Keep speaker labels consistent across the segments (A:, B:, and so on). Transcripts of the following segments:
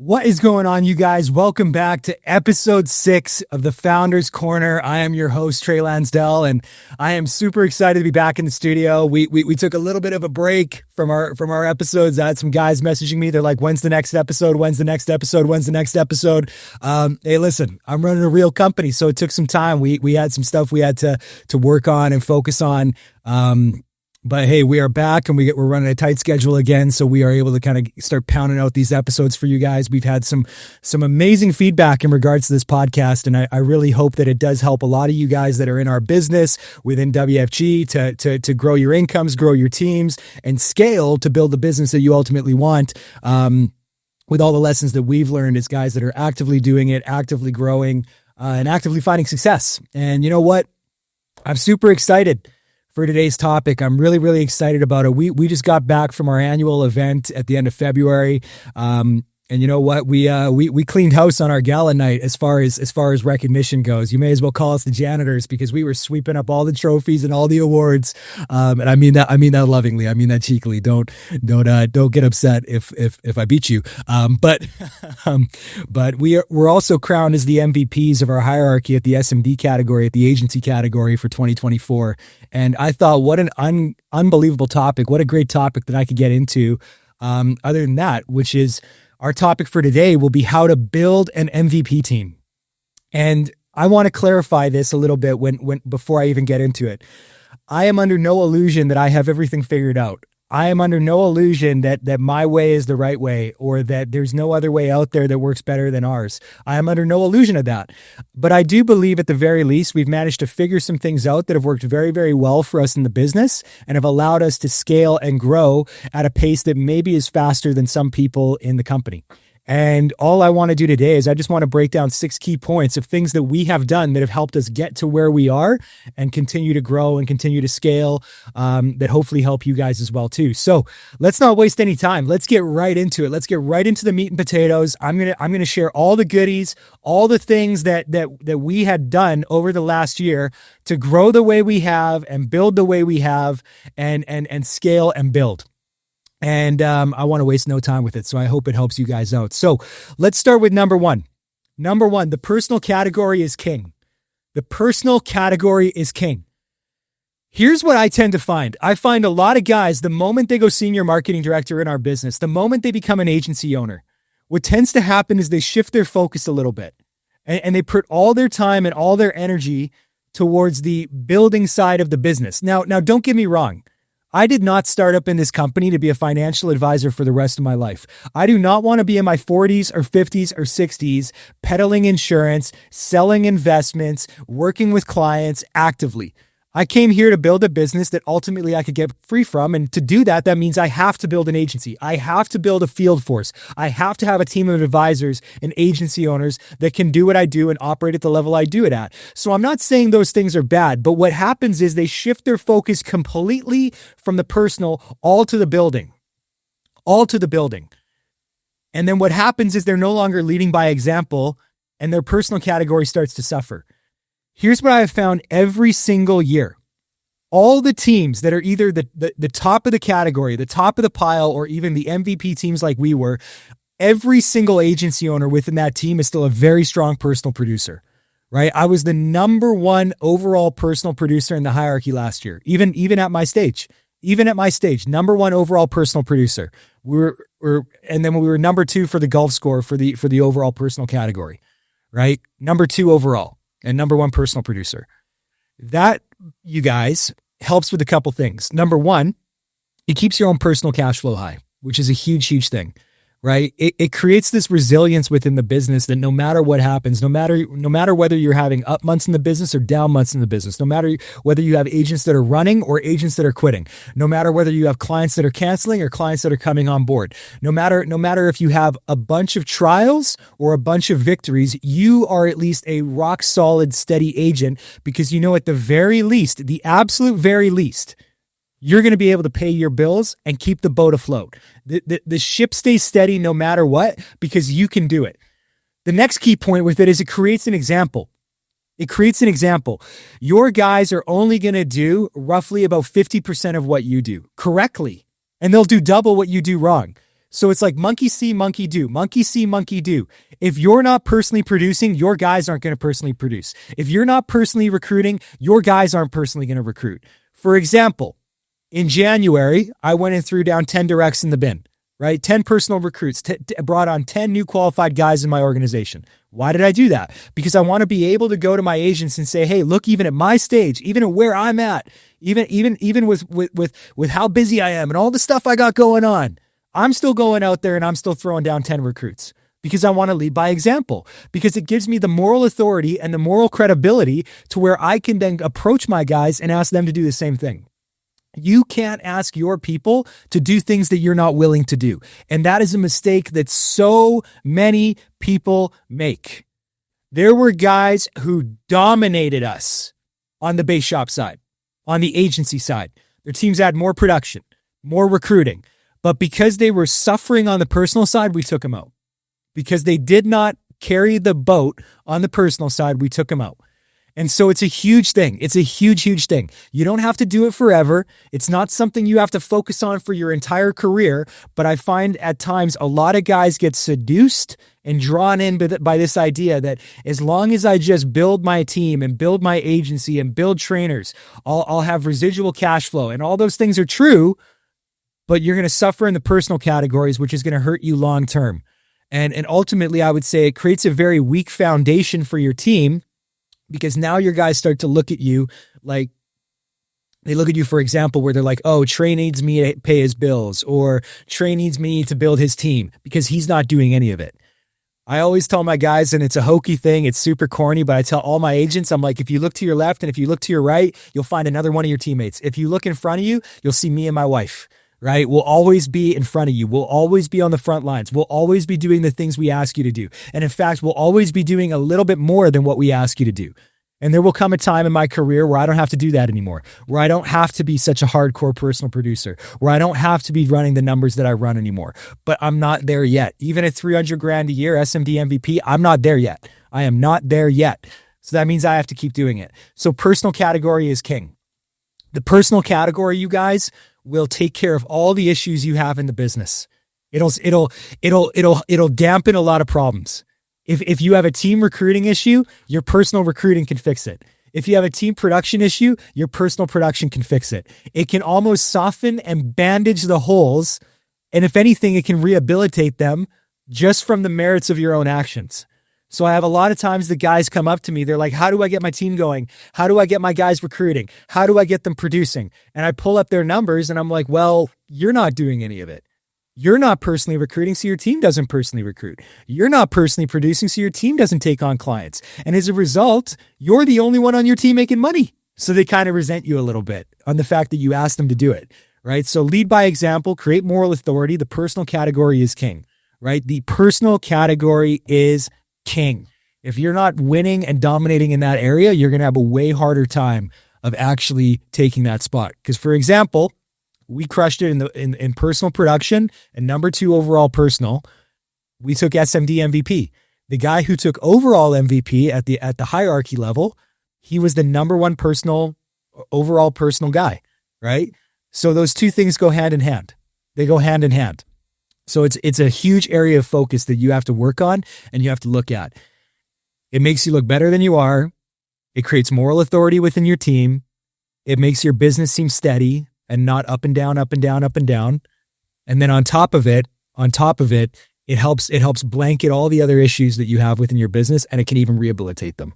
A: What is going on, you guys? Welcome back to episode 6 of the Founders Corner. I am your host, Trey Lansdell, and I am super excited to be back in the studio. We took a little bit of a break from our episodes. I had some guys messaging me. They're like, when's the next episode? When's the next episode? When's the next episode? Hey, listen, I'm running a real company, so it took some time. We had some stuff we had to work on and focus on. But hey, we are back and we're running a tight schedule again. So we are able to kind of start pounding out these episodes for you guys. We've had some amazing feedback in regards to this podcast. And I really hope that it does help a lot of you guys that are in our business within WFG to grow your incomes, grow your teams, and scale to build the business that you ultimately want. With all the lessons that we've learned as guys that are actively doing it, actively growing, and actively finding success. And you know what? I'm super excited for today's topic. I'm really, really excited about it. We just got back from our annual event at the end of February. And you know what? We cleaned house on our gala night as far as recognition goes. You may as well call us the janitors because we were sweeping up all the trophies and all the awards. And I mean that lovingly. I mean that cheekily. Don't get upset if I beat you. But we're also crowned as the MVPs of our hierarchy at the SMD category, at the agency category for 2024. And I thought, what an unbelievable topic. What a great topic that I could get into. Other than that, which is our topic for today will be how to build an MVP team. And I want to clarify this a little bit before I even get into it. I am under no illusion that I have everything figured out. I am under no illusion that my way is the right way or that there's no other way out there that works better than ours. I am under no illusion of that. But I do believe at the very least we've managed to figure some things out that have worked very, very well for us in the business and have allowed us to scale and grow at a pace that maybe is faster than some people in the company. And all I want to do today is I just want to break down 6 key points of things that we have done that have helped us get to where we are and continue to grow and continue to scale, that hopefully help you guys as well too. So let's not waste any time. Let's get right into it. Let's get right into the meat and potatoes. I'm going to share all the goodies, all the things that we had done over the last year to grow the way we have and build the way we have and scale and build. And I want to waste no time with it. So I hope it helps you guys out. So let's start with number one. Number one, the personal category is king. The personal category is king. Here's what I tend to find. I find a lot of guys, the moment they go senior marketing director in our business, the moment they become an agency owner, what tends to happen is they shift their focus a little bit and they put all their time and all their energy towards the building side of the business. Now don't get me wrong. I did not start up in this company to be a financial advisor for the rest of my life. I do not want to be in my 40s or 50s or 60s peddling insurance, selling investments, working with clients actively. I came here to build a business that ultimately I could get free from. And to do that, that means I have to build an agency. I have to build a field force. I have to have a team of advisors and agency owners that can do what I do and operate at the level I do it at. So I'm not saying those things are bad, but what happens is they shift their focus completely from the personal all to the building. And then what happens is they're no longer leading by example and their personal category starts to suffer. Here's what I have found every single year. All the teams that are either the top of the category, the top of the pile, or even the MVP teams like we were, every single agency owner within that team is still a very strong personal producer, right? I was the number 1 overall personal producer in the hierarchy last year, even at my stage. Even at my stage, number 1 overall personal producer. And then we were number 2 for the golf score for the overall personal category, right? Number 2 overall. And number 1 personal producer. That, you guys, helps with a couple things. Number 1, it keeps your own personal cash flow high, which is a huge, huge thing, right? It creates this resilience within the business that no matter what happens, no matter whether you're having up months in the business or down months in the business, no matter whether you have agents that are running or agents that are quitting, no matter whether you have clients that are canceling or clients that are coming on board, no matter if you have a bunch of trials or a bunch of victories, you are at least a rock solid, steady agent because you know at the very least, the absolute very least, you're going to be able to pay your bills and keep the boat afloat. The ship stays steady no matter what because you can do it. The next key point with it is it creates an example. Your guys are only going to do roughly about 50% of what you do correctly, and they'll do double what you do wrong. So it's like monkey see, monkey do, monkey see, monkey do. If you're not personally producing, your guys aren't going to personally produce. If you're not personally recruiting, your guys aren't personally going to recruit. For example, in January, I went and threw down 10 directs in the bin, right? 10 personal recruits, brought on 10 new qualified guys in my organization. Why did I do that? Because I want to be able to go to my agents and say, hey, look, even at my stage, even at where I'm at, even with how busy I am and all the stuff I got going on, I'm still going out there and I'm still throwing down 10 recruits because I want to lead by example, because it gives me the moral authority and the moral credibility to where I can then approach my guys and ask them to do the same thing. You can't ask your people to do things that you're not willing to do. And that is a mistake that so many people make. There were guys who dominated us on the base shop side, on the agency side. Their teams had more production, more recruiting. But because they were suffering on the personal side, we took them out. Because they did not carry the boat on the personal side, we took them out. And so it's a huge thing. It's a huge, huge thing. You don't have to do it forever. It's not something you have to focus on for your entire career. But I find at times a lot of guys get seduced and drawn in by this idea that as long as I just build my team and build my agency and build trainers, I'll have residual cash flow. And all those things are true, but you're going to suffer in the personal categories, which is going to hurt you long term. And ultimately, I would say it creates a very weak foundation for your team, because now your guys start to look at you like, they look at you, for example, where they're like, oh, Trey needs me to pay his bills, or Trey needs me to build his team because he's not doing any of it. I always tell my guys, and it's a hokey thing, it's super corny, but I tell all my agents, I'm like, if you look to your left and if you look to your right, you'll find another one of your teammates. If you look in front of you, you'll see me and my wife. Right? We'll always be in front of you. We'll always be on the front lines. We'll always be doing the things we ask you to do. And in fact, we'll always be doing a little bit more than what we ask you to do. And there will come a time in my career where I don't have to do that anymore, where I don't have to be such a hardcore personal producer, where I don't have to be running the numbers that I run anymore. But I'm not there yet. Even at $300,000 a year, SMD MVP, I'm not there yet. I am not there yet. So that means I have to keep doing it. So personal category is king. The personal category, you guys, will take care of all the issues you have in the business. It'll dampen a lot of problems. If you have a team recruiting issue, your personal recruiting can fix it. If you have a team production issue, your personal production can fix it. It can almost soften and bandage the holes. And if anything, it can rehabilitate them just from the merits of your own actions. So I have a lot of times the guys come up to me. They're like, how do I get my team going? How do I get my guys recruiting? How do I get them producing? And I pull up their numbers and I'm like, well, you're not doing any of it. You're not personally recruiting, so your team doesn't personally recruit. You're not personally producing, so your team doesn't take on clients. And as a result, you're the only one on your team making money. So they kind of resent you a little bit on the fact that you asked them to do it, right? So lead by example, create moral authority. The personal category is king, right? The personal category is king. If you're not winning and dominating in that area, you're going to have a way harder time of actually taking that spot. Because, for example, we crushed it in personal production and number 2 overall personal. We took SMD MVP. The guy who took overall MVP at the hierarchy level, he was the number 1 overall personal guy, right? So those two things go hand in hand. They go hand in hand. So it's a huge area of focus that you have to work on and you have to look at. It makes you look better than you are. It creates moral authority within your team. It makes your business seem steady and not up and down, up and down, up and down. And then on top of it, it helps blanket all the other issues that you have within your business, and it can even rehabilitate them.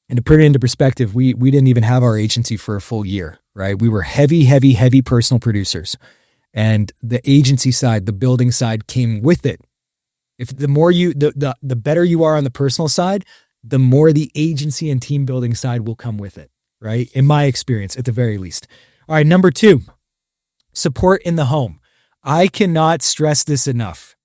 A: And to put it into perspective, we didn't even have our agency for a full year, right? We were heavy personal producers. And the agency side, the building side came with it. If the better you are on the personal side, the more the agency and team building side will come with it, right? In my experience, at the very least. All right, number 2, support in the home. I cannot stress this enough.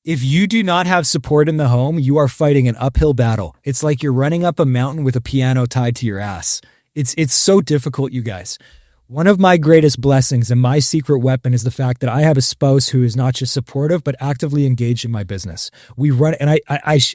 A: If you do not have support in the home, you are fighting an uphill battle. It's like you're running up a mountain with a piano tied to your ass. It's so difficult, you guys. One of my greatest blessings and my secret weapon is the fact that I have a spouse who is not just supportive, but actively engaged in my business. We run, and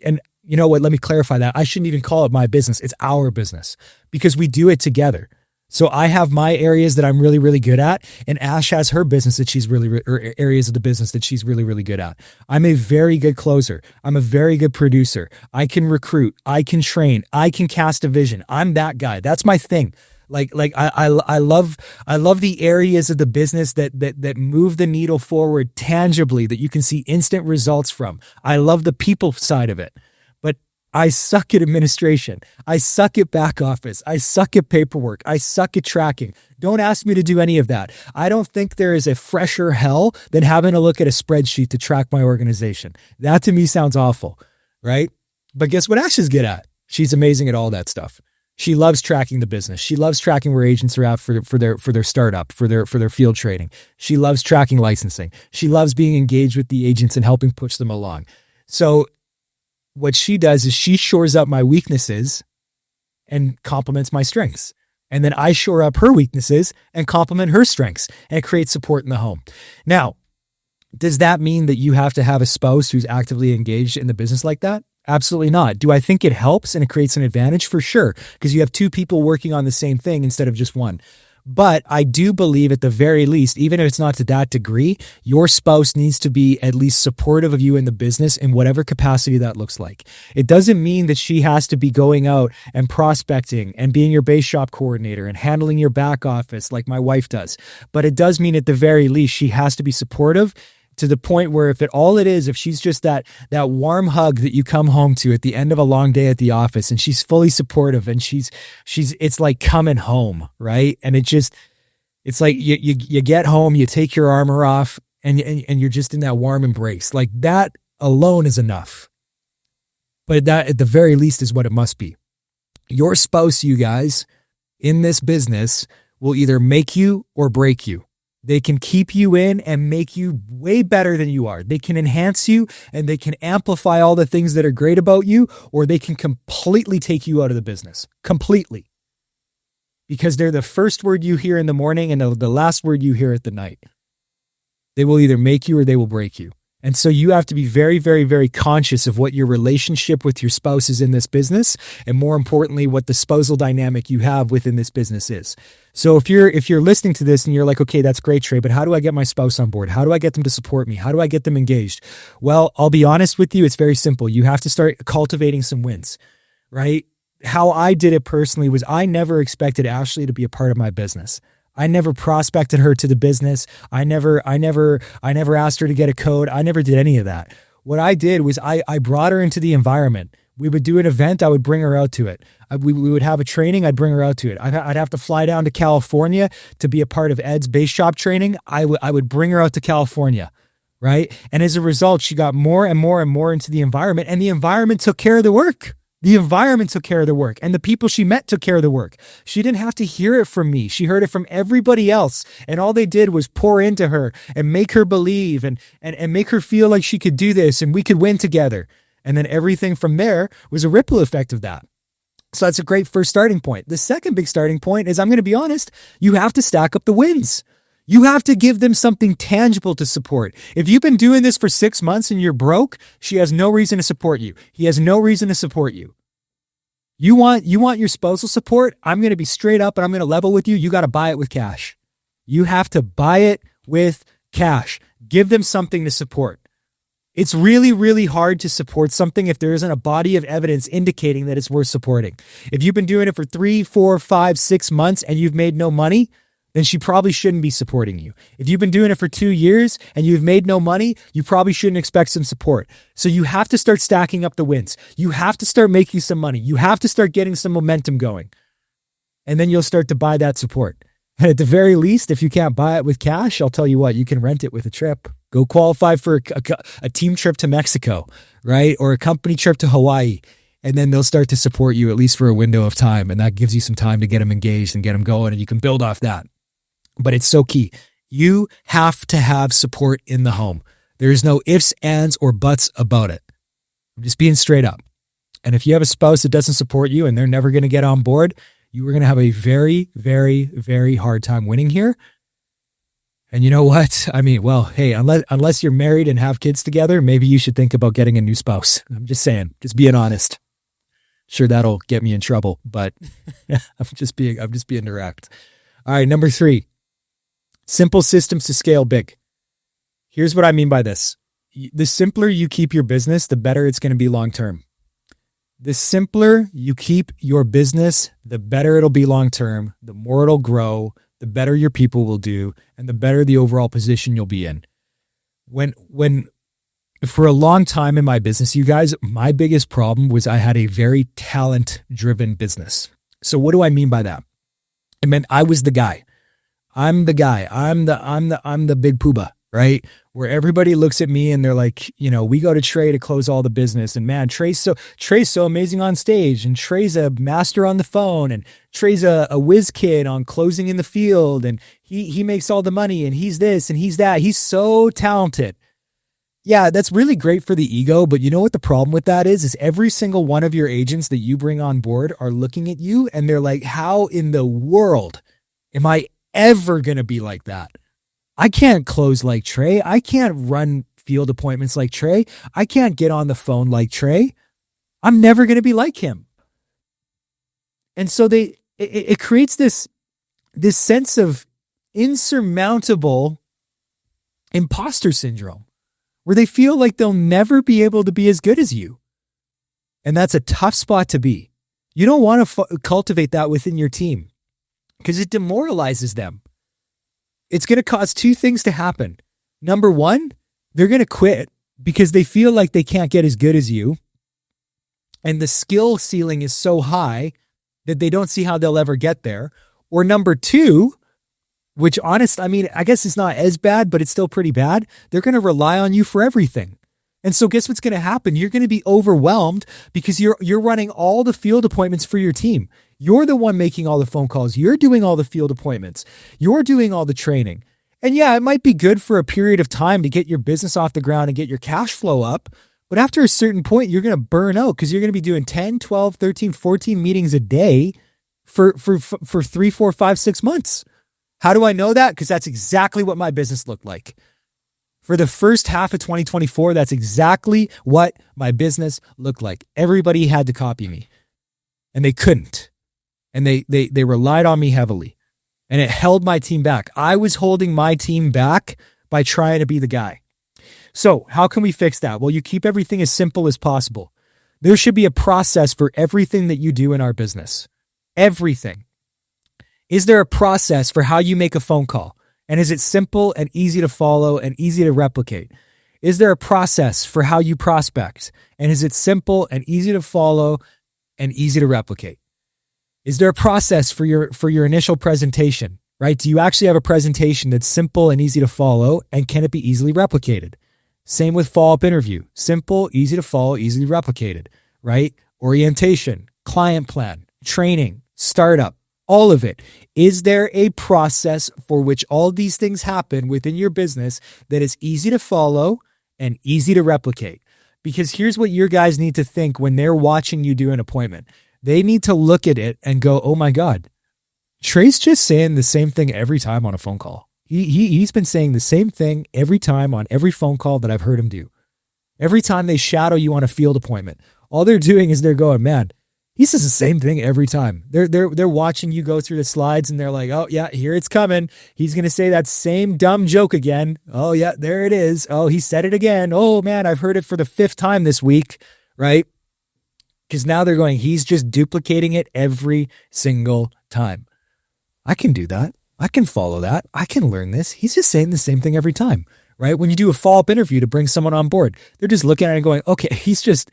A: and you know what? Let me clarify that. I shouldn't even call it my business. It's our business because we do it together, So I have my areas that I'm really, really good at, and Ash has her business that she's or areas of the business that she's really, really good at. I'm a very good closer. I'm a very good producer. I can recruit. I can train. I can cast a vision. I'm that guy. That's my thing. I love the areas of the business that move the needle forward tangibly, that you can see instant results from. I love the people side of it. But I suck at administration. I suck at back office. I suck at paperwork. I suck at tracking. Don't ask me to do any of that. I don't think there is a fresher hell than having to look at a spreadsheet to track my organization. That to me sounds awful, right? But guess what Ash is good at? She's amazing at all that stuff. She loves tracking the business. She loves tracking where agents are at for their startup, for their field trading. She loves tracking licensing. She loves being engaged with the agents and helping push them along. So what she does is she shores up my weaknesses and complements my strengths. And then I shore up her weaknesses and complement her strengths, and create support in the home. Now, does that mean that you have to have a spouse who's actively engaged in the business like that? Absolutely not. Do I think it helps and it creates an advantage? For sure, because you have two people working on the same thing instead of just one. But I do believe at the very least, even if it's not to that degree, your spouse needs to be at least supportive of you in the business in whatever capacity that looks like. It doesn't mean that she has to be going out and prospecting and being your base shop coordinator and handling your back office like my wife does. But it does mean at the very least, she has to be supportive, to the point where if she's just that warm hug that you come home to at the end of a long day at the office, and she's fully supportive, and it's like coming home, right? And it's like you get home, you take your armor off, and you're just in that warm embrace. Like, that alone is enough. But that at the very least is what it must be. Your spouse, you guys, in this business will either make you or break you. They can keep you in and make you way better than you are. They can enhance you and they can amplify all the things that are great about you, or they can completely take you out of the business. Completely. Because they're the first word you hear in the morning and the last word you hear at the night. They will either make you or they will break you. And so you have to be very, very, very conscious of what your relationship with your spouse is in this business, and more importantly, what the spousal dynamic you have within this business is. So if you're listening to this and you're like, okay, that's great, Trey, but how do I get my spouse on board? How do I get them to support me? How do I get them engaged? Well, I'll be honest with you, it's very simple. You have to start cultivating some wins, right? How I did it personally was I never expected Ashley to be a part of my business. I never prospected her to the business. I never asked her to get a code. I never did any of that. What I did was I brought her into the environment. We would do an event. I would bring her out to it. We would have a training. I'd bring her out to it. I'd have to fly down to California to be a part of Ed's base shop training. I would bring her out to California, right? And as a result, she got more and more and more into the environment, and the environment took care of the work. The environment took care of the work, and the people she met took care of the work. She didn't have to hear it from me. She heard it from everybody else. And all they did was pour into her and make her believe and make her feel like she could do this and we could win together. And then everything from there was a ripple effect of that. So that's a great first starting point. The second big starting point is, I'm going to be honest, you have to stack up the wins. You have to give them something tangible to support. If you've been doing this for 6 months and you're broke, she has no reason to support you. He has no reason to support you. You want your spousal support? I'm going to be straight up and I'm going to level with you. You got to buy it with cash. You have to buy it with cash. Give them something to support. It's really, really hard to support something if there isn't a body of evidence indicating that it's worth supporting. If you've been doing it for 3, 4, 5, 6 months and you've made no money, then she probably shouldn't be supporting you. If you've been doing it for 2 years and you've made no money, you probably shouldn't expect some support. So you have to start stacking up the wins. You have to start making some money. You have to start getting some momentum going. And then you'll start to buy that support. And at the very least, if you can't buy it with cash, I'll tell you what, you can rent it with a trip. Go qualify for a team trip to Mexico, right? Or a company trip to Hawaii. And then they'll start to support you at least for a window of time. And that gives you some time to get them engaged and get them going. And you can build off that. But it's so key. You have to have support in the home. There's no ifs, ands, or buts about it. I'm just being straight up. And if you have a spouse that doesn't support you and they're never going to get on board, you are going to have a very, very, very hard time winning here. And you know what? I mean, well, hey, unless you're married and have kids together, maybe you should think about getting a new spouse. I'm just saying, just being honest. Sure, that'll get me in trouble, but I'm just being direct. All right, number 3, simple systems to scale big. Here's what I mean by this. The simpler you keep your business, the better it's going to be long term. The simpler you keep your business, the better it'll be long term, the more it'll grow, the better your people will do, and the better the overall position you'll be in. When for a long time in my business, you guys, my biggest problem was I had a very talent-driven business. So what do I mean by that? It meant I was the guy. I'm the guy. I'm the big poobah, right? Where everybody looks at me and they're like, we go to Trey to close all the business, and man, Trey's so amazing on stage, and Trey's a master on the phone, and Trey's a whiz kid on closing in the field, and he makes all the money, and he's this and he's that. He's so talented. Yeah, that's really great for the ego, but you know what the problem with that is every single one of your agents that you bring on board are looking at you and they're like, how in the world am I ever going to be like that? I can't close like Trey. I can't run field appointments like Trey. I can't get on the phone like Trey. I'm never going to be like him. And so it creates this sense of insurmountable imposter syndrome, where they feel like they'll never be able to be as good as you. And that's a tough spot to be. You don't want to cultivate that within your team because it demoralizes them. It's going to cause 2 things to happen. Number 1, they're going to quit because they feel like they can't get as good as you. And the skill ceiling is so high that they don't see how they'll ever get there. Or number 2, which I guess it's not as bad, but it's still pretty bad. They're going to rely on you for everything. And so guess what's going to happen? You're going to be overwhelmed because you're running all the field appointments for your team. You're the one making all the phone calls. You're doing all the field appointments. You're doing all the training. And yeah, it might be good for a period of time to get your business off the ground and get your cash flow up. But after a certain point, you're going to burn out because you're going to be doing 10, 12, 13, 14 meetings a day for 3, 4, 5, 6 months. How do I know that? Because that's exactly what my business looked like. For the first half of 2024, that's exactly what my business looked like. Everybody had to copy me, and they couldn't. And they relied on me heavily, and it held my team back. I was holding my team back by trying to be the guy. So how can we fix that? Well, you keep everything as simple as possible. There should be a process for everything that you do in our business. Everything. Is there a process for how you make a phone call? And is it simple and easy to follow and easy to replicate? Is there a process for how you prospect? And is it simple and easy to follow and easy to replicate? Is there a process for your initial presentation, right? Do you actually have a presentation that's simple and easy to follow, and can it be easily replicated? Same with follow-up interview. Simple, easy to follow, easily replicated, right? Orientation, client plan, training, startup. All of it. Is there a process for which all these things happen within your business that is easy to follow and easy to replicate? Because here's what your guys need to think when they're watching you do an appointment. They need to look at it and go, oh my God, Trey's just saying the same thing every time on a phone call. He's been saying the same thing every time on every phone call that I've heard him do. Every time they shadow you on a field appointment, all they're doing is they're going, man, he says the same thing every time. They're watching you go through the slides and they're like, oh yeah, here it's coming. He's going to say that same dumb joke again. Oh yeah, there it is. Oh, he said it again. Oh man, I've heard it for the 5th time this week, right? Because now they're going, he's just duplicating it every single time. I can do that. I can follow that. I can learn this. He's just saying the same thing every time, right? When you do a follow-up interview to bring someone on board, they're just looking at it and going, okay, he's just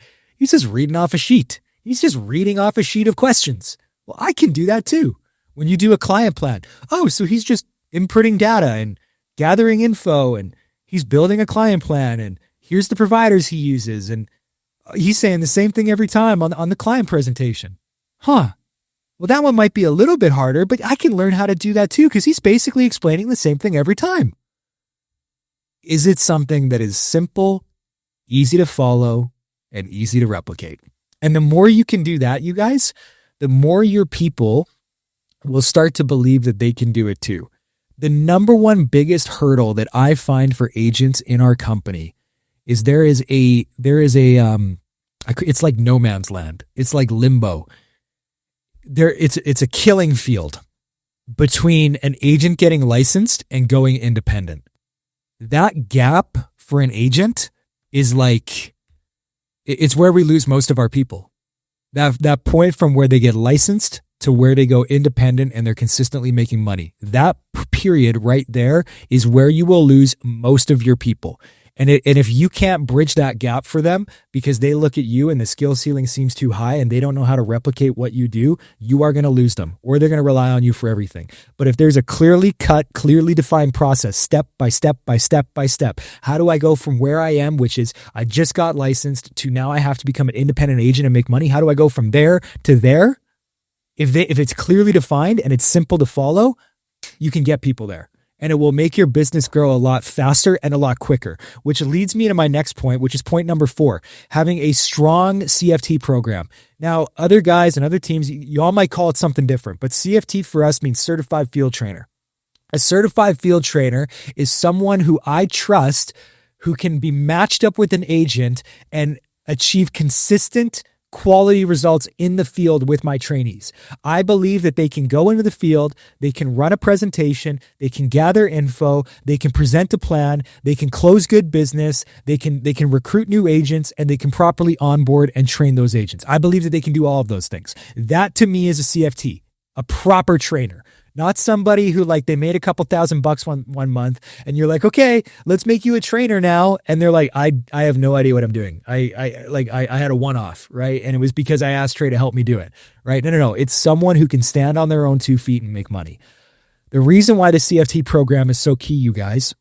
A: reading off a sheet. He's just reading off a sheet of questions. Well, I can do that too. When you do a client plan, oh, so he's just inputting data and gathering info, and he's building a client plan, and here's the providers he uses, and he's saying the same thing every time on the client presentation. Huh. Well, that one might be a little bit harder, but I can learn how to do that too because he's basically explaining the same thing every time. Is it something that is simple, easy to follow, and easy to replicate? And the more you can do that, you guys, the more your people will start to believe that they can do it too. The number one biggest hurdle that I find for agents in our company is there is a It's like no man's land. It's like limbo. It's a killing field between an agent getting licensed and going independent. That gap for an agent is like, it's where we lose most of our people. That point from where they get licensed to where they go independent and they're consistently making money. That period right there is where you will lose most of your people. And if you can't bridge that gap for them because they look at you and the skill ceiling seems too high and they don't know how to replicate what you do, you are going to lose them, or they're going to rely on you for everything. But if there's a clearly cut, clearly defined process, step by step by step by step, how do I go from where I am, which is I just got licensed, to now I have to become an independent agent and make money? How do I go from there to there? If it's clearly defined and it's simple to follow, you can get people there. And it will make your business grow a lot faster and a lot quicker, which leads me to my next point, which is point number 4, having a strong CFT program. Now, other guys and other teams, y'all might call it something different, but CFT for us means certified field trainer. A certified field trainer is someone who I trust, who can be matched up with an agent and achieve consistent quality results in the field with my trainees. I believe that they can go into the field, they can run a presentation, they can gather info, they can present a plan, they can close good business, they can recruit new agents, and they can properly onboard and train those agents. I believe that they can do all of those things. That to me is a CFT, a proper trainer. Not somebody who like they made a couple $1,000 one month and you're like, okay, let's make you a trainer now. And they're like, I have no idea what I'm doing. I had a one-off, right? And it was because I asked Trey to help me do it, right? No. It's someone who can stand on their own 2 feet and make money. The reason why the CFT program is so key, you guys,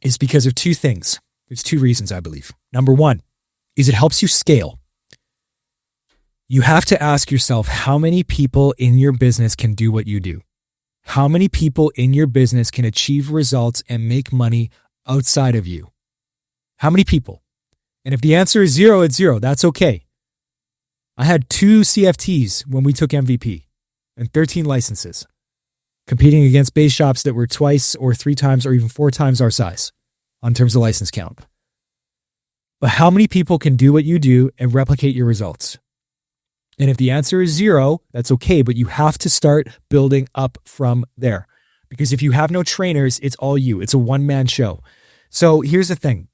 A: is because of 2 things. There's 2 reasons, I believe. Number 1 is it helps you scale. You have to ask yourself how many people in your business can do what you do. How many people in your business can achieve results and make money outside of you? How many people? And if the answer is 0, it's 0. That's okay. I had 2 CFTs when we took MVP and 13 licenses, competing against base shops that were 2 or 3 times or even 4 times our size on terms of license count. But how many people can do what you do and replicate your results? And if the answer is 0, that's okay, but you have to start building up from there. Because if you have no trainers, it's all you. It's a one-man show. So here's the thing.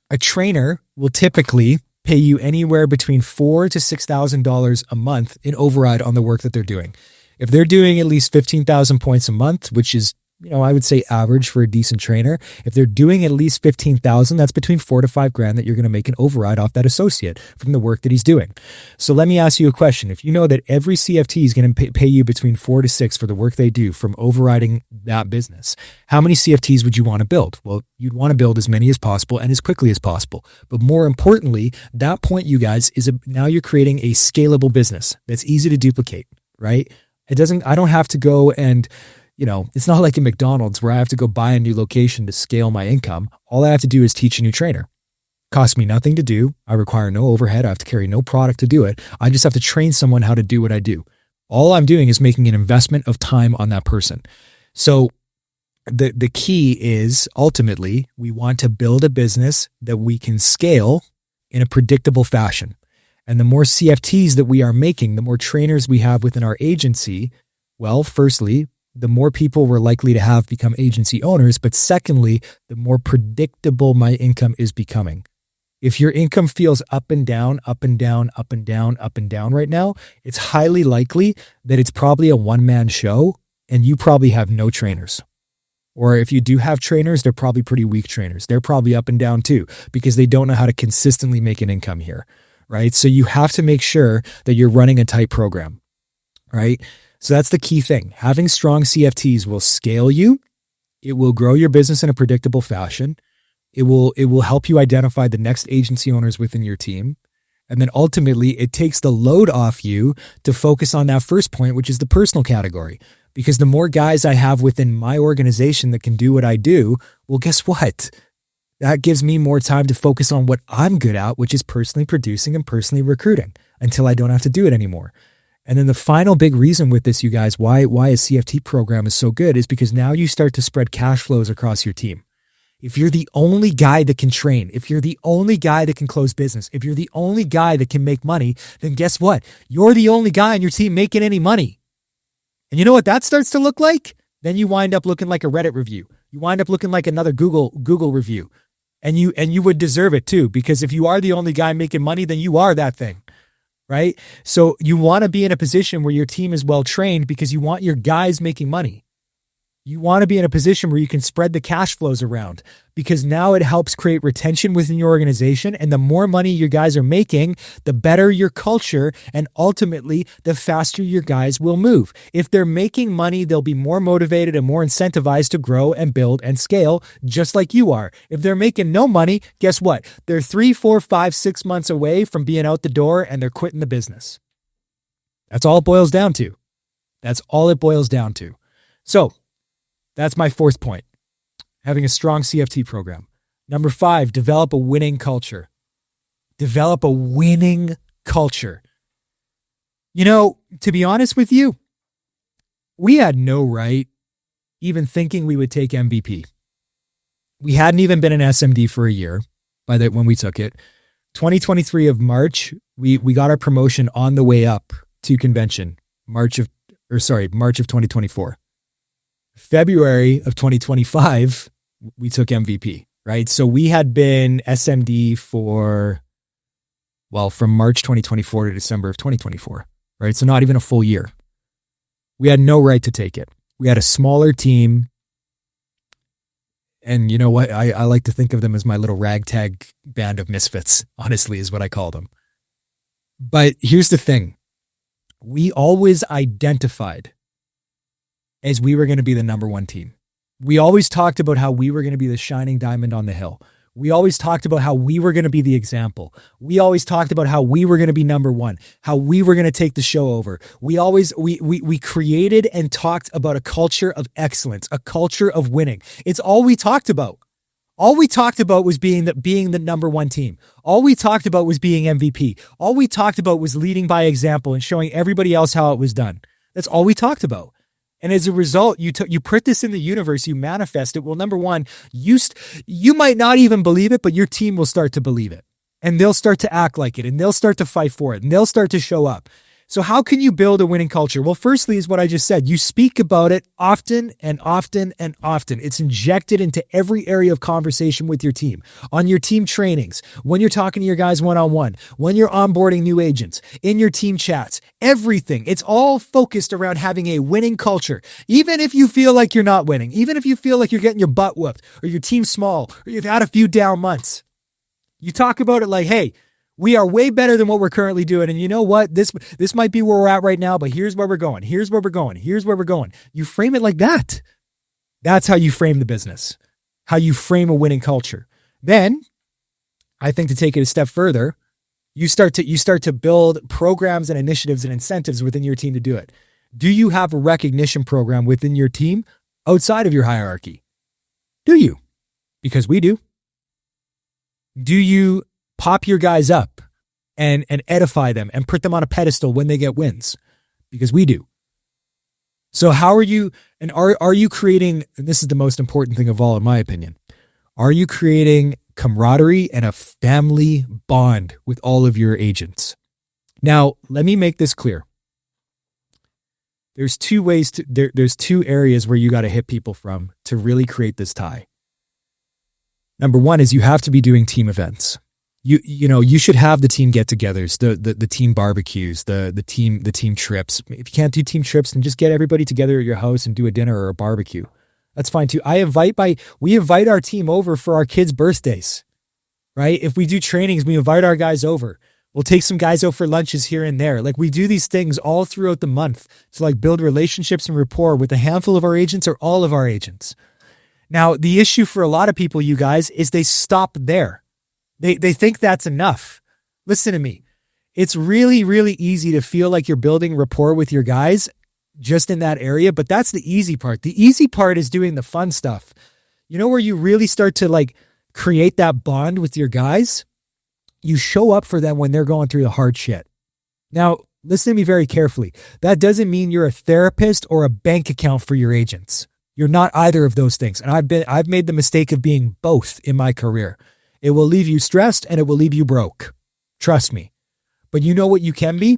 A: A trainer will typically pay you anywhere between $4,000 to $6,000 a month in override on the work that they're doing. If they're doing at least 15,000 points a month, which is, I would say average for a decent trainer. If they're doing at least 15,000, that's between $4,000 to $5,000 that you're going to make an override off that associate from the work that he's doing. So let me ask you a question. If you know that every CFT is going to pay you between 4 to 6 for the work they do from overriding that business, how many CFTs would you want to build? Well, you'd want to build as many as possible and as quickly as possible. But more importantly, that point, you guys, is now you're creating a scalable business that's easy to duplicate, right? I don't have to go and it's not like a McDonald's where I have to go buy a new location to scale my income. All I have to do is teach a new trainer. Costs me nothing to do. I require no overhead. I have to carry no product to do it. I just have to train someone how to do what I do. All I'm doing is making an investment of time on that person. So the key is ultimately we want to build a business that we can scale in a predictable fashion. And the more CFTs that we are making, the more trainers we have within our agency, well, firstly, the more people we're likely to have become agency owners. But secondly, the more predictable my income is becoming. If your income feels up and down, up and down, up and down, up and down right now, it's highly likely that it's probably a one-man show and you probably have no trainers. Or if you do have trainers, they're probably pretty weak trainers. They're probably up and down too because they don't know how to consistently make an income here, right? So you have to make sure that you're running a tight program, right? So that's the key thing. Having strong CFTs will scale you. It will grow your business in a predictable fashion. It will help you identify the next agency owners within your team. And then ultimately, it takes the load off you to focus on that first point, which is the personal category. Because the more guys I have within my organization that can do what I do, well, guess what? That gives me more time to focus on what I'm good at, which is personally producing and personally recruiting until I don't have to do it anymore. And then the final big reason with this, you guys, why a CFT program is so good is because now you start to spread cash flows across your team. If you're the only guy that can train, if you're the only guy that can close business, if you're the only guy that can make money, then guess what? You're the only guy on your team making any money. And you know what that starts to look like? Then you wind up looking like a Reddit review. You wind up looking like another Google review. And you would deserve it too, because if you are the only guy making money, then you are that thing, right? So you want to be in a position where your team is well trained because you want your guys making money. You want to be in a position where you can spread the cash flows around, because now it helps create retention within your organization. And the more money your guys are making, the better your culture, and ultimately the faster your guys will move. If they're making money, they'll be more motivated and more incentivized to grow and build and scale, just like you are. If they're making no money, guess what? They're 3, 4, 5, 6 months away from being out the door and they're quitting the business. That's all it boils down to. That's all it boils down to. So, that's my fourth point, having a strong CFT program. Number 5, develop a winning culture. Develop a winning culture. You know, to be honest with you, we had no right even thinking we would take MVP. We hadn't even been an SMD for a year when we took it. 2023 of March, we got our promotion on the way up to convention, March of 2024. February of 2025, we took MVP, right? So we had been SMD from March 2024 to December of 2024, right? So not even a full year. We had no right to take it. We had a smaller team. And you know what? I like to think of them as my little ragtag band of misfits, honestly, is what I call them. But here's the thing. We always identified as we were going to be the number one team. We always talked about how we were going to be the shining diamond on the hill. We always talked about how we were going to be the example. We always talked about how we were going to be number one, how we were going to take the show over. We created and talked about a culture of excellence, a culture of winning. It's all we talked about. All we talked about was being the number one team. All we talked about was being MVP. All we talked about was leading by example and showing everybody else how it was done. That's all we talked about. And as a result, you put this in the universe, you manifest it. Well, number one, you might not even believe it, but your team will start to believe it. And they'll start to act like it, and they'll start to fight for it, and they'll start to show up. So how can you build a winning culture? Well, firstly is what I just said. You speak about it often and often and often. It's injected into every area of conversation with your team, on your team trainings, when you're talking to your guys one-on-one, when you're onboarding new agents, in your team chats, everything. It's all focused around having a winning culture. Even if you feel like you're not winning, even if you feel like you're getting your butt whooped, or your team's small, or you've had a few down months, you talk about it like, hey, we are way better than what we're currently doing. And you know what? This might be where we're at right now, but here's where we're going. Here's where we're going. Here's where we're going. You frame it like that. That's how you frame the business, how you frame a winning culture. Then I think to take it a step further, you start to build programs and initiatives and incentives within your team to do it. Do you have a recognition program within your team outside of your hierarchy? Do you? Because we do. Do you pop your guys up and edify them and put them on a pedestal when they get wins? Because we do. So how are you, and are you creating, and this is the most important thing of all, in my opinion, are you creating camaraderie and a family bond with all of your agents? Now, let me make this clear. There's two areas where you got to hit people from to really create this tie. Number one is you have to be doing team events. You should have the team get-togethers, the team barbecues, the team trips. If you can't do team trips, then just get everybody together at your house and do a dinner or a barbecue. That's fine too. We invite our team over for our kids' birthdays, right? If we do trainings, we invite our guys over. We'll take some guys out for lunches here and there. Like, we do these things all throughout the month to like build relationships and rapport with a handful of our agents or all of our agents. Now, the issue for a lot of people, you guys, is they stop there. They think that's enough. Listen to me. It's really, really easy to feel like you're building rapport with your guys just in that area, but that's the easy part. The easy part is doing the fun stuff. You know where you really start to like create that bond with your guys? You show up for them when they're going through the hard shit. Now, listen to me very carefully. That doesn't mean you're a therapist or a bank account for your agents. You're not either of those things. And I've made the mistake of being both in my career. It will leave you stressed and it will leave you broke. Trust me. But you know what you can be?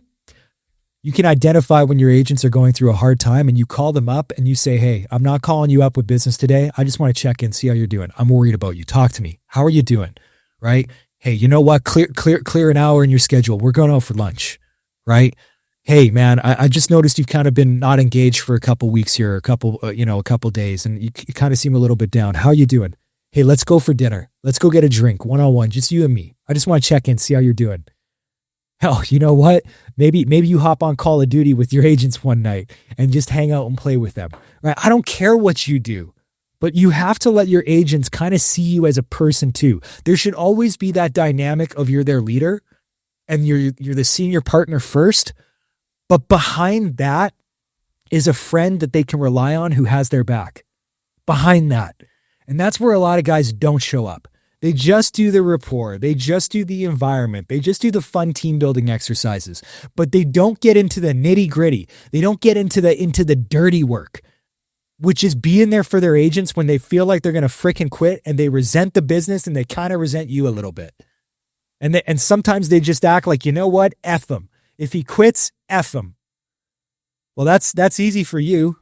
A: You can identify when your agents are going through a hard time and you call them up and you say, hey, I'm not calling you up with business today. I just want to check in, see how you're doing. I'm worried about you. Talk to me. How are you doing? Right? Hey, you know what? Clear an hour in your schedule. We're going out for lunch. Right? Hey, man, I just noticed you've kind of been not engaged for a couple weeks here, a couple days, and you kind of seem a little bit down. How are you doing? Hey, let's go for dinner. Let's go get a drink, one-on-one, just you and me. I just want to check in, see how you're doing. Hell, you know what? Maybe you hop on Call of Duty with your agents one night and just hang out and play with them. Right? I don't care what you do, but you have to let your agents kind of see you as a person too. There should always be that dynamic of you're their leader and you're the senior partner first. But behind that is a friend that they can rely on who has their back. Behind that. And that's where a lot of guys don't show up. They just do the rapport. They just do the environment. They just do the fun team building exercises. But they don't get into the nitty gritty. They don't get into the dirty work, which is being there for their agents when they feel like they're going to freaking quit and they resent the business and they kind of resent you a little bit. And sometimes they just act like, you know what? F them. If he quits, F him. Well, that's easy for you.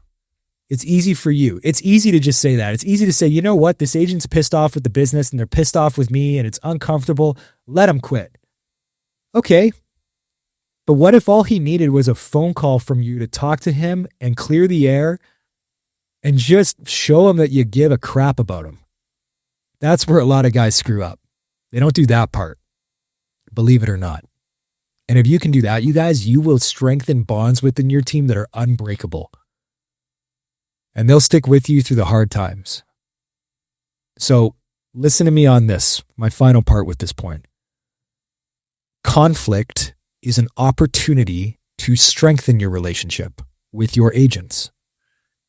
A: It's easy for you. It's easy to just say that. It's easy to say, you know what? This agent's pissed off with the business and they're pissed off with me and it's uncomfortable. Let him quit. Okay. But what if all he needed was a phone call from you to talk to him and clear the air and just show him that you give a crap about him? That's where a lot of guys screw up. They don't do that part. Believe it or not. And if you can do that, you guys, you will strengthen bonds within your team that are unbreakable. And they'll stick with you through the hard times. So listen to me on this, my final part with this point. Conflict is an opportunity to strengthen your relationship with your agents.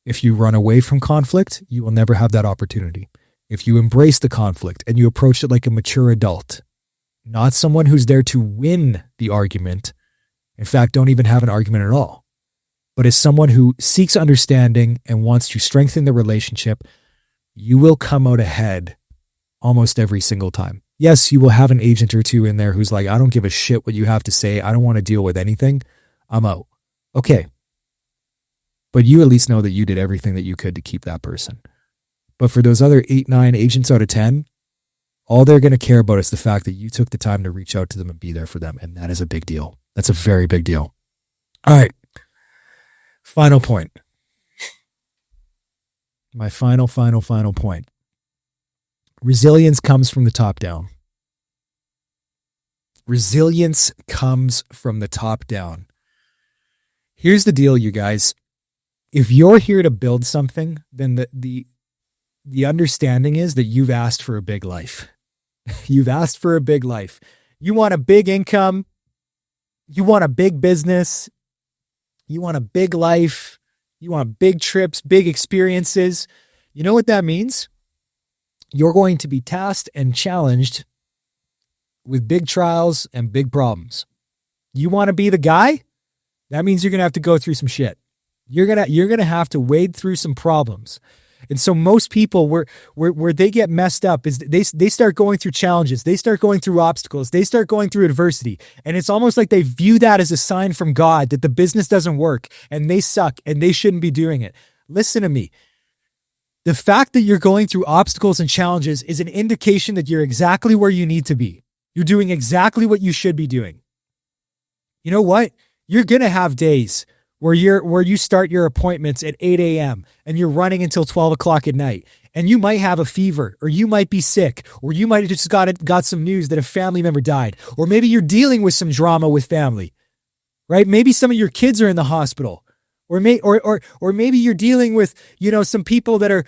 A: If you run away from conflict, you will never have that opportunity. If you embrace the conflict and you approach it like a mature adult, not someone who's there to win the argument. In fact, don't even have an argument at all. But as someone who seeks understanding and wants to strengthen the relationship, you will come out ahead almost every single time. Yes, you will have an agent or two in there who's like, I don't give a shit what you have to say. I don't want to deal with anything. I'm out. Okay. But you at least know that you did everything that you could to keep that person. But for those other 8, 9 agents out of 10, all they're going to care about is the fact that you took the time to reach out to them and be there for them. And that is a big deal. That's a very big deal. All right. Final point. My final point. Resilience comes from the top down. Resilience comes from the top down. Here's the deal, you guys. If you're here to build something, then the understanding is that you've asked for a big life. You've asked for a big life. You want a big income. You want a big business. You want a big life. You want big trips, big experiences. You know what that means? You're going to be tasked and challenged with big trials and big problems. You want to be the guy? That means you're going to have to go through some shit. You're going to have to wade through some problems. And so most people, where they get messed up is they start going through challenges. They start going through obstacles. They start going through adversity. And it's almost like they view that as a sign from God that the business doesn't work and they suck and they shouldn't be doing it. Listen to me. The fact that you're going through obstacles and challenges is an indication that you're exactly where you need to be. You're doing exactly what you should be doing. You know what? You're going to have days where you start your appointments at 8 a.m. and you're running until 12 o'clock at night. And you might have a fever, or you might be sick, or you might have just got some news that a family member died. Or maybe you're dealing with some drama with family, right? Maybe some of your kids are in the hospital. Or maybe you're dealing with, some people that are,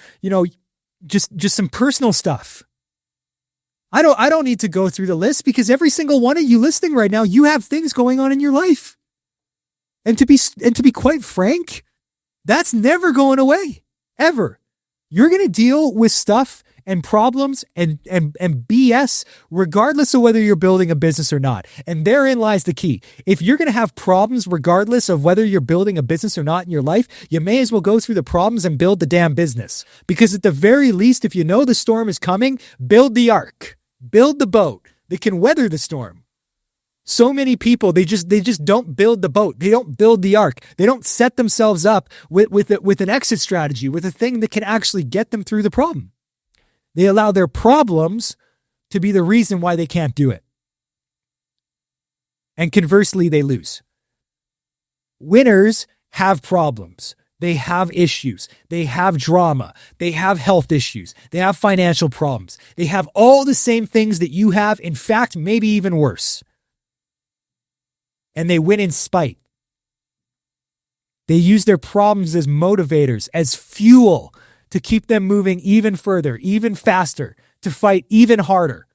A: just some personal stuff. I don't need to go through the list because every single one of you listening right now, you have things going on in your life. And to be quite frank, that's never going away, ever. You're going to deal with stuff and problems and BS, regardless of whether you're building a business or not. And therein lies the key. If you're going to have problems, regardless of whether you're building a business or not in your life, you may as well go through the problems and build the damn business. Because at the very least, if you know the storm is coming, build the ark, build the boat that can weather the storm. So many people, they just don't build the boat. They don't build the ark. They don't set themselves up with an exit strategy, with a thing that can actually get them through the problem. They allow their problems to be the reason why they can't do it. And conversely, they lose. Winners have problems. They have issues. They have drama. They have health issues. They have financial problems. They have all the same things that you have. In fact, maybe even worse. And they win in spite. They use their problems as motivators, as fuel to keep them moving even further, even faster, to fight even harder.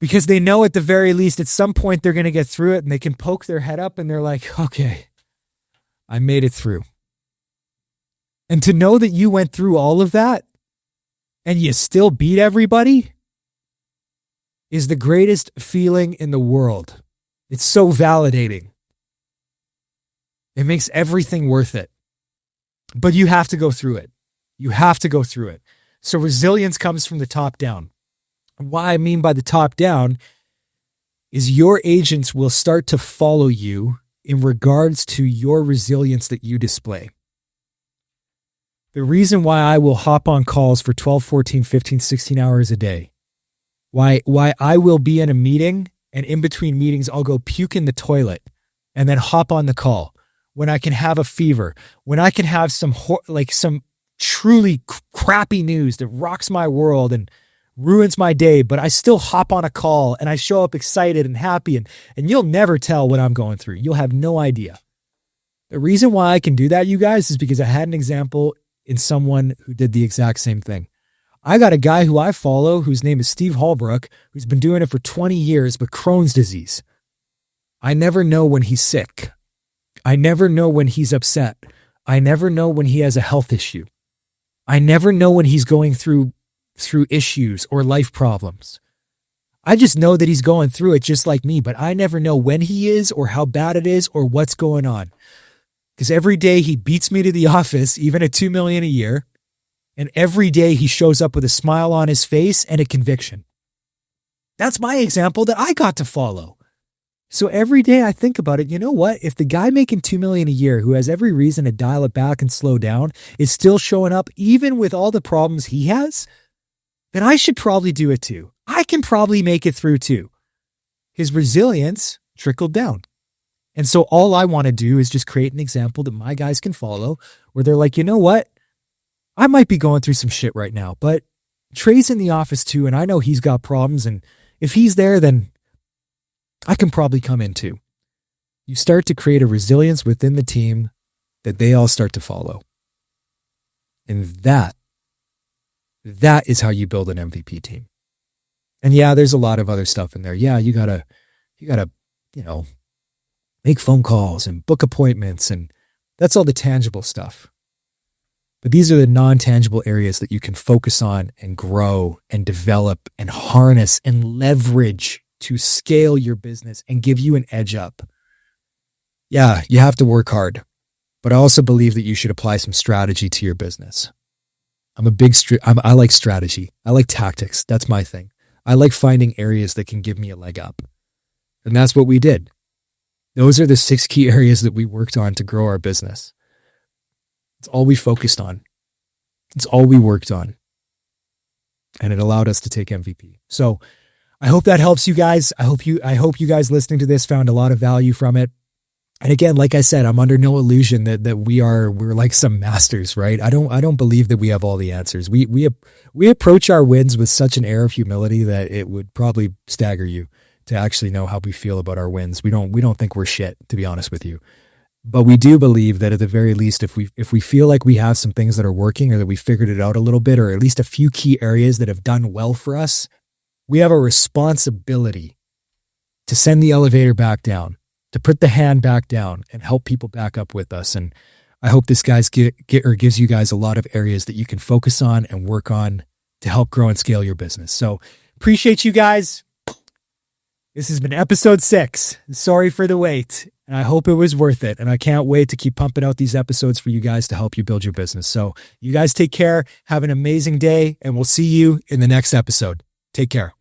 A: Because they know at the very least, at some point, they're going to get through it and they can poke their head up and they're like, okay, I made it through. And to know that you went through all of that and you still beat everybody is the greatest feeling in the world. It's so validating. It makes everything worth it. But you have to go through it. You have to go through it. So resilience comes from the top down. And what I mean by the top down is your agents will start to follow you in regards to your resilience that you display. The reason why I will hop on calls for 12, 14, 15, 16 hours a day, why I will be in a meeting and in between meetings, I'll go puke in the toilet and then hop on the call when I can have a fever, when I can have some truly crappy news that rocks my world and ruins my day, but I still hop on a call and I show up excited and happy and you'll never tell what I'm going through. You'll have no idea. The reason why I can do that, you guys, is because I had an example in someone who did the exact same thing. I got a guy who I follow whose name is Steve Holbrook, who's been doing it for 20 years, but Crohn's disease. I never know when he's sick. I never know when he's upset. I never know when he has a health issue. I never know when he's going through issues or life problems. I just know that he's going through it just like me, but I never know when he is or how bad it is or what's going on. Because every day he beats me to the office, even at $2 million a year. And every day he shows up with a smile on his face and a conviction. That's my example that I got to follow. So every day I think about it, you know what? If the guy making $2 million a year, who has every reason to dial it back and slow down, is still showing up even with all the problems he has, then I should probably do it too. I can probably make it through too. His resilience trickled down. And so all I want to do is just create an example that my guys can follow where they're like, you know what? I might be going through some shit right now, but Trey's in the office too, and I know he's got problems, and if he's there, then I can probably come in too. You start to create a resilience within the team that they all start to follow. And that is how you build an MVP team. And yeah, there's a lot of other stuff in there. Yeah, you gotta, make phone calls and book appointments, and that's all the tangible stuff. But these are the non-tangible areas that you can focus on and grow and develop and harness and leverage to scale your business and give you an edge up. Yeah, you have to work hard, but I also believe that you should apply some strategy to your business. I like strategy. I like tactics. That's my thing. I like finding areas that can give me a leg up. And that's what we did. Those are the 6 key areas that we worked on to grow our business. It's all we focused on. It's all we worked on. And it allowed us to take MVP. So I hope that helps you guys. I hope you guys listening to this found a lot of value from it. And again, like I said, I'm under no illusion that we're like some masters, right? I don't believe that we have all the answers. We approach our wins with such an air of humility that it would probably stagger you to actually know how we feel about our wins. We don't think we're shit, to be honest with you. But we do believe that at the very least, if we feel like we have some things that are working or that we figured it out a little bit, or at least a few key areas that have done well for us, we have a responsibility to send the elevator back down, to put the hand back down and help people back up with us. And I hope this guys gives you guys a lot of areas that you can focus on and work on to help grow and scale your business. So appreciate you guys. This has been episode 6. Sorry for the wait, and I hope it was worth it. And I can't wait to keep pumping out these episodes for you guys to help you build your business. So you guys take care, have an amazing day, and we'll see you in the next episode. Take care.